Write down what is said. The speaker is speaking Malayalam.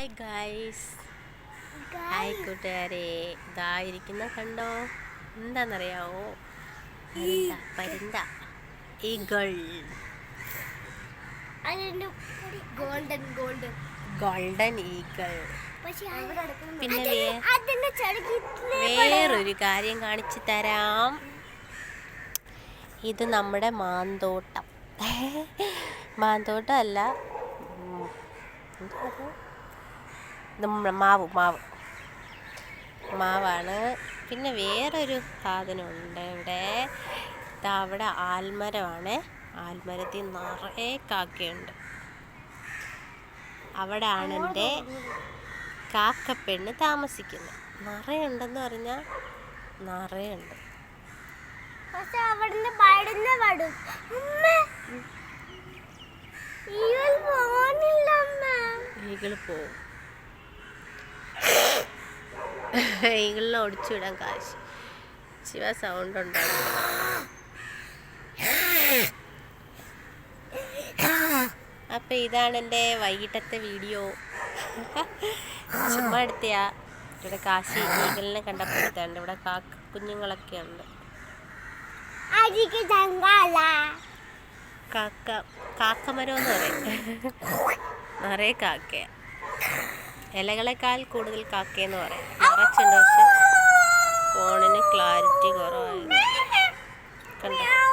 ഹായ് ഗായ്സ്, ഹായ് കൂട്ടുകാരെ. ഇതായിരിക്കുന്ന കണ്ടോ, എന്താണെന്നറിയാവോ? പരുന്ത ഈഗിൾ, ഗോൾഡൻ ഈഗിൾ. പിന്നെ വേറൊരു കാര്യം കാണിച്ചു തരാം. ഇത് നമ്മുടെ മാന്തോട്ടം. മാന്തോട്ടം അല്ല, മാവാണ്. പിന്നെ വേറൊരു സാധനമുണ്ട് ഇവിടെ. അവിടെ ആൽമരമാണ്. ആൽമരത്തിൽ നിറയെ കാക്കയുണ്ട്. അവിടെയാണ് എൻ്റെ കാക്കപ്പെണ്ണ് താമസിക്കുന്നത്. നിറയുണ്ടെന്ന് പറഞ്ഞാൽ നിറയുണ്ട്. ഈഗിള് പോവും. ഈഗിളിനെ ഒടിച്ചു വിടാൻ കാശ്. ശിവ സൗണ്ട് ഉണ്ടാകും. അപ്പം ഇതാണ് എൻ്റെ വൈകിട്ടത്തെ വീഡിയോ. ചുമ്മാ എടുത്തയാ. ഇവിടെ കാശി ഈഗിളിനെ കണ്ടപ്പോൾ എടുത്തുണ്ട്. ഇവിടെ കുഞ്ഞുങ്ങളൊക്കെ ഉണ്ട്. കാക്കമരം എന്ന് പറയും. നിറയെ കാക്കയ. ഇലകളെക്കാൾ കൂടുതൽ കാക്കയെന്ന് പറയും. നിറച്ചുണ്ട്, പക്ഷെ ഫോണിന് ക്ലാരിറ്റി കുറവായിരുന്നു. കണ്ടോ?